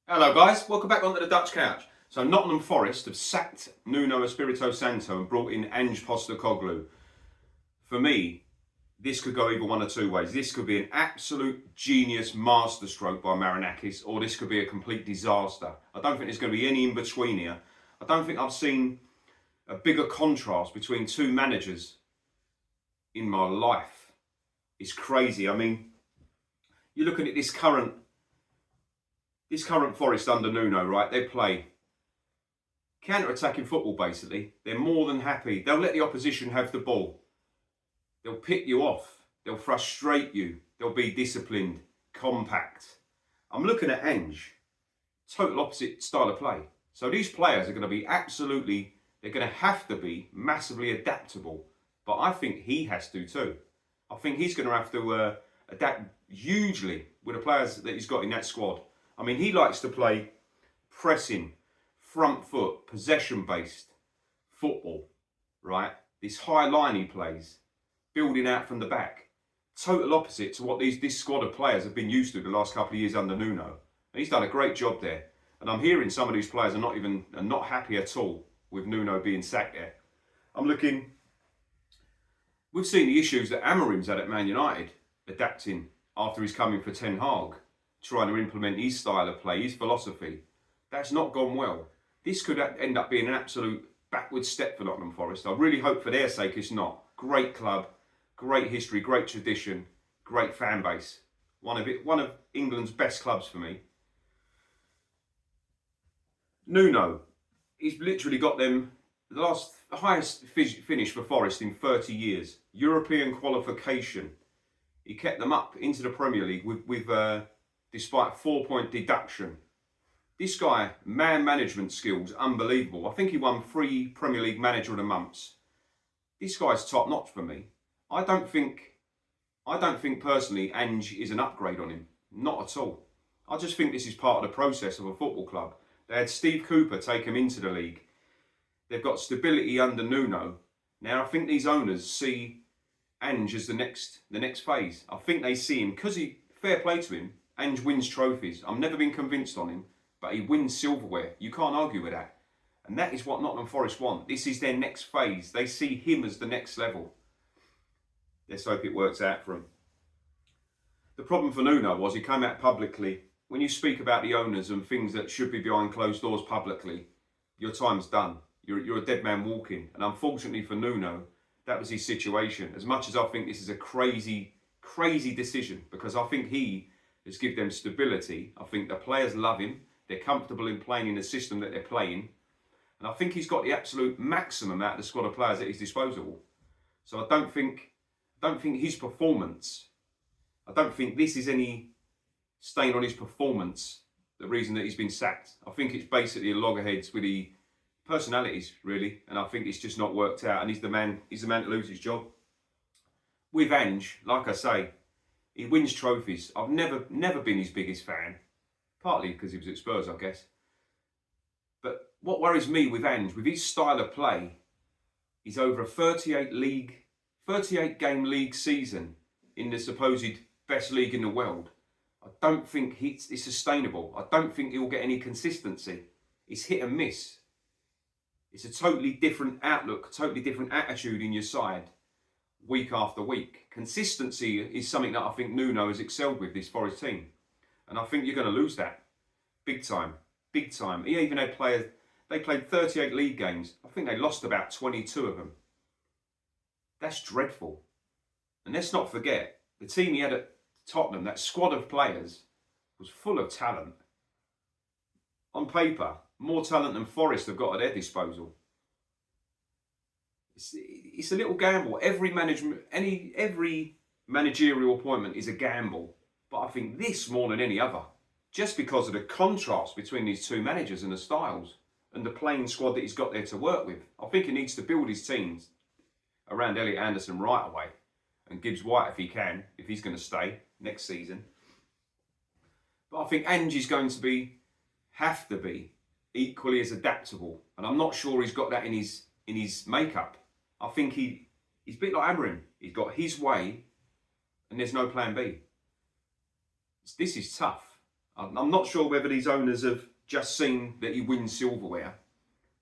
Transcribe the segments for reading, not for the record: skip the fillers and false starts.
Hello guys, welcome back onto the Dutch couch. So Nottingham Forest have sacked Nuno Espirito Santo and brought in Ange Postecoglou. For me, this could go either one of two ways. This could be an absolute genius masterstroke by Marinakis, or this could be a complete disaster. I don't think there's going to be any in between here. I don't think I've seen a bigger contrast between two managers in my life. It's crazy. I mean, you're looking at this current Forest under Nuno, right? They play counter-attacking football, basically. They're more than happy. They'll let the opposition have the ball. They'll pick you off. They'll frustrate you. They'll be disciplined, compact. I'm looking at Ange. Total opposite style of play. So these players are going to be they're going to have to be massively adaptable. But I think he has to too. I think he's going to have to adapt hugely with the players that he's got in that squad. I mean, he likes to play pressing, front foot, possession-based football, right? This high line he plays, building out from the back. Total opposite to what this squad of players have been used to the last couple of years under Nuno. And he's done a great job there. And I'm hearing some of these players are not happy at all with Nuno being sacked there. We've seen the issues that Amorim's had at Man United, adapting after he's coming for Ten Hag, trying to implement his style of play, his philosophy. That's not gone well. This could end up being an absolute backward step for Nottingham Forest. I really hope for their sake it's not. Great club, great history, great tradition, great fan base. One of England's best clubs for me. Nuno, he's literally got them the highest finish for Forest in 30 years. European qualification. He kept them up into the Premier League with despite a 4-point deduction. This guy, man management skills, unbelievable. I think he won 3 Premier League Manager of the Months. This guy's top notch for me. I don't think personally Ange is an upgrade on him. Not at all. I just think this is part of the process of a football club. They had Steve Cooper take them into the league. They've got stability under Nuno. Now I think these owners see Ange as the next phase. I think they see him, because fair play to him, Ange wins trophies. I've never been convinced on him, but he wins silverware. You can't argue with that. And that is what Nottingham Forest want. This is their next phase. They see him as the next level. Let's hope it works out for him. The problem for Nuno was he came out publicly. When you speak about the owners and things that should be behind closed doors publicly, your time's done. You're a dead man walking. And unfortunately for Nuno, that was his situation. As much as I think this is a crazy, crazy decision, because I think he has given them stability. I think the players love him. They're comfortable in playing in the system that they're playing. And I think he's got the absolute maximum out of the squad of players at his disposal. So I don't think his performance, I don't think this is any stain on his performance, the reason that he's been sacked. I think it's basically a loggerheads with the personalities, really. And I think it's just not worked out. And he's the man to lose his job. With Ange, like I say, he wins trophies. I've never been his biggest fan. Partly because he was at Spurs, I guess. But what worries me with Ange, with his style of play, is over a 38 game league season in the supposed best league in the world. I don't think it's sustainable. I don't think he'll get any consistency. It's hit and miss. It's a totally different outlook, totally different attitude in your side week after week. Consistency is something that I think Nuno has excelled with this Forest team. And I think you're going to lose that. Big time. Big time. He even had players, they played 38 league games. I think they lost about 22 of them. That's dreadful. And let's not forget, the team he had at Tottenham, that squad of players, was full of talent. On paper, more talent than Forest have got at their disposal. It's a little gamble. Every managerial appointment is a gamble. But I think this more than any other, just because of the contrast between these two managers and the styles and the playing squad that he's got there to work with. I think he needs to build his teams around Elliot Anderson right away, and Gibbs White if he can, if he's going to stay next season. But I think Ange is going to have to be equally as adaptable, and I'm not sure he's got that in his makeup. I think he's a bit like Amorim. He's got his way, and there's no plan B. This is tough. I'm not sure whether these owners have just seen that he wins silverware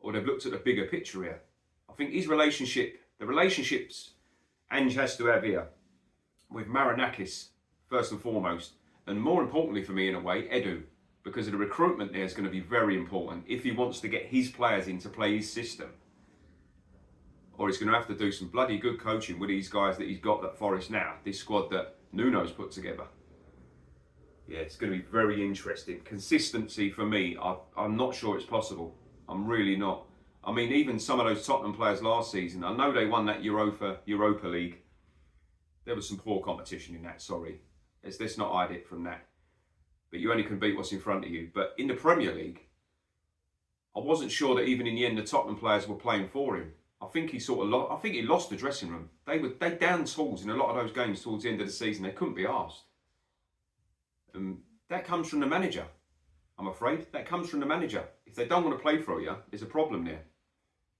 or they've looked at the bigger picture here. I think his relationship, the relationships Ange has to have here with Marinakis, first and foremost, and more importantly for me in a way, Edu, because of the recruitment there is going to be very important if he wants to get his players in to play his system. Or he's going to have to do some bloody good coaching with these guys that he's got at Forest now, this squad that Nuno's put together. Yeah, it's going to be very interesting. Consistency for me, I'm not sure it's possible. I'm really not. I mean, even some of those Tottenham players last season, I know they won that Europa League. There was some poor competition in that, sorry. Let's not hide it from that. But you only can beat what's in front of you. But in the Premier League, I wasn't sure that even in the end the Tottenham players were playing for him. I think he lost the dressing room. They downed tools in a lot of those games towards the end of the season. They couldn't be asked. That comes from the manager, I'm afraid. That comes from the manager. If they don't want to play for you, there's a problem there.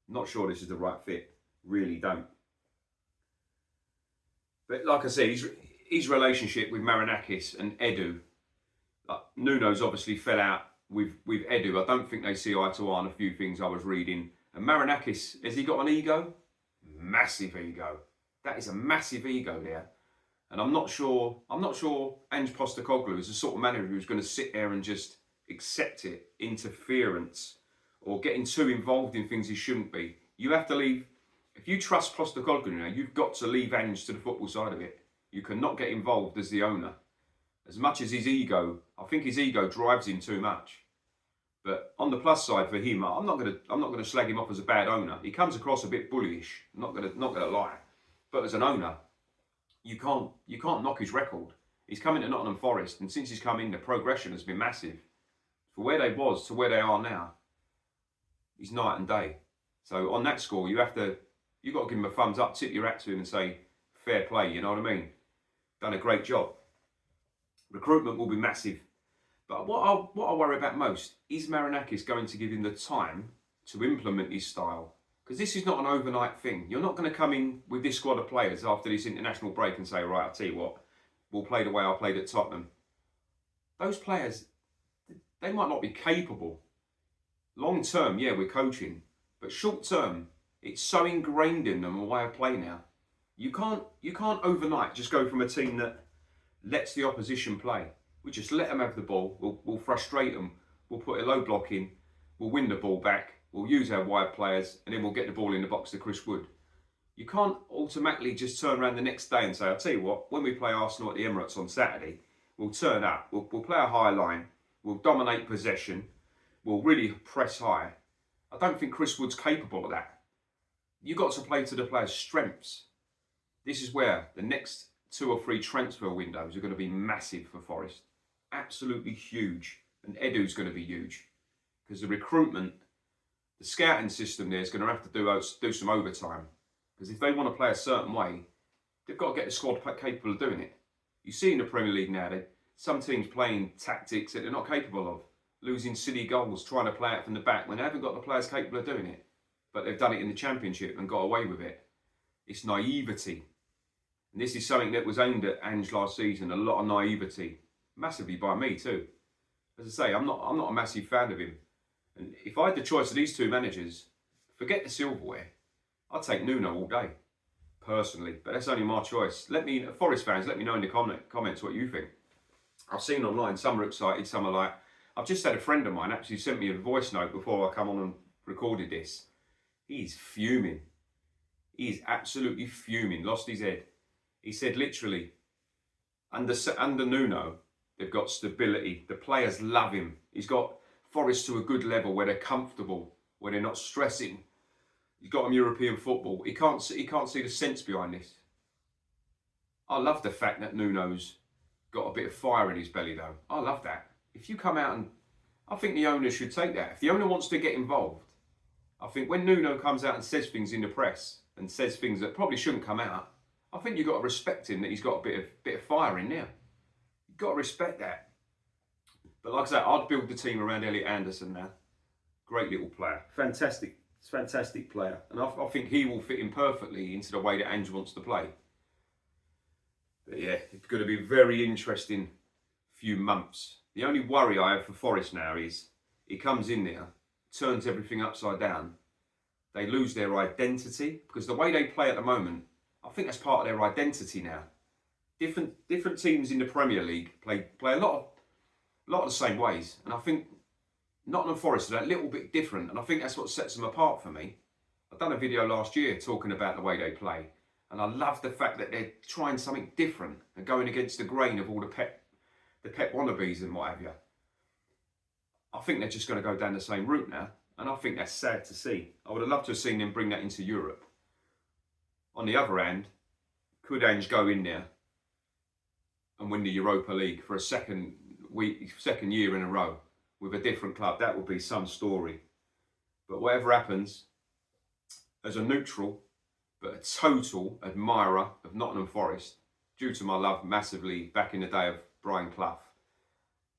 I'm not sure this is the right fit. Really don't. But like I said, his relationship with Marinakis and Edu, Nuno's obviously fell out with Edu. I don't think they see eye to eye on a few things I was reading. And Marinakis, has he got an ego? Massive ego. That is a massive ego there. And I'm not sure Ange Postecoglou is the sort of manager who's going to sit there and just accept it, interference, or getting too involved in things he shouldn't be. You have to leave. If you trust Postecoglou now, you've got to leave Ange to the football side of it. You cannot get involved as the owner. As much as his ego, I think his ego drives him too much. But on the plus side for him, I'm not gonna slag him off as a bad owner. He comes across a bit bullyish. I'm not gonna lie. But as an owner, you can't knock his record. He's come into Nottingham Forest, and since he's come in, the progression has been massive. For where they was to where they are now, he's night and day. So on that score, you've got to give him a thumbs up, tip your hat to him, and say fair play. You know what I mean? Done a great job. Recruitment will be massive. But what I worry about most is Marinakis going to give him the time to implement his style. Because this is not an overnight thing. You're not going to come in with this squad of players after this international break and say, right, I'll tell you what, we'll play the way I played at Tottenham. Those players, they might not be capable. Long term, yeah, we're coaching. But short term, it's so ingrained in them a way of play now. You can't overnight just go from a team that lets the opposition play. We just let them have the ball. We'll frustrate them. We'll put a low block in. We'll win the ball back. We'll use our wide players, and then we'll get the ball in the box to Chris Wood. You can't automatically just turn around the next day and say, I'll tell you what, when we play Arsenal at the Emirates on Saturday, we'll turn up. We'll play a high line. We'll dominate possession. We'll really press high. I don't think Chris Wood's capable of that. You've got to play to the players' strengths. This is where the next 2 or 3 transfer windows are going to be massive for Forest. Absolutely huge. And Edu's going to be huge. Because the recruitment, the scouting system there is going to have to do some overtime. Because if they want to play a certain way, they've got to get the squad capable of doing it. You see in the Premier League now, some teams playing tactics that they're not capable of. Losing silly goals, trying to play out from the back when they haven't got the players capable of doing it. But they've done it in the Championship and got away with it. It's naivety. And this is something that was aimed at Ange last season, a lot of naivety. Massively by me too. As I say, I'm not a massive fan of him. And if I had the choice of these 2 managers, forget the silverware, I'd take Nuno all day, personally. But that's only my choice. Forest fans, let me know in the comments what you think. I've seen online, some are excited, some are like, I've just had a friend of mine actually sent me a voice note before I come on and recorded this. He's fuming. He's absolutely fuming, lost his head. He said literally, under Nuno, they've got stability. The players love him. He's got Forest to a good level where they're comfortable, where they're not stressing. He's got them European football. He can't see the sense behind this. I love the fact that Nuno's got a bit of fire in his belly though. I love that. If you come out and, I think the owner should take that. If the owner wants to get involved, I think when Nuno comes out and says things in the press and says things that probably shouldn't come out, I think you've got to respect him that he's got a bit of fire in there. You've got to respect that. But like I say, I'd build the team around Elliot Anderson now. Great little player. Fantastic player. And I think he will fit in perfectly into the way that Ange wants to play. But yeah, it's going to be a very interesting few months. The only worry I have for Forest now is he comes in there, turns everything upside down. They lose their identity because the way they play at the moment, I think that's part of their identity now. Different teams in the Premier League play a lot of the same ways, and I think Nottingham Forest are a little bit different, and I think that's what sets them apart for me. I've done a video last year talking about the way they play, and I love the fact that they're trying something different and going against the grain of all the Pep wannabes and what have you. I think they're just going to go down the same route now, and I think that's sad to see. I would have loved to have seen them bring that into Europe. On the other hand, could Ange go in there and win the Europa League for a second year in a row with a different club? That would be some story. But whatever happens, as a neutral but a total admirer of Nottingham Forest, due to my love massively back in the day of Brian Clough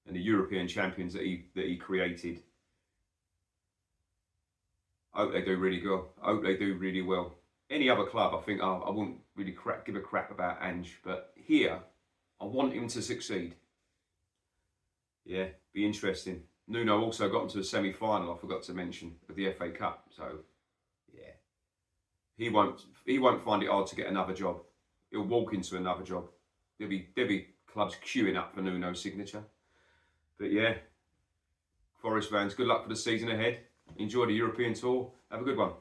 and the European champions that he created, I hope they do really good. I hope they do really well. Any other club, I think I wouldn't really give a crap about Ange, but here, I want him to succeed. Yeah, be interesting. Nuno also got into a semi-final, I forgot to mention, of the FA Cup. So, yeah, he won't find it hard to get another job. He'll walk into another job. There'll be clubs queuing up for Nuno's signature. But yeah, Forest fans, good luck for the season ahead. Enjoy the European tour. Have a good one.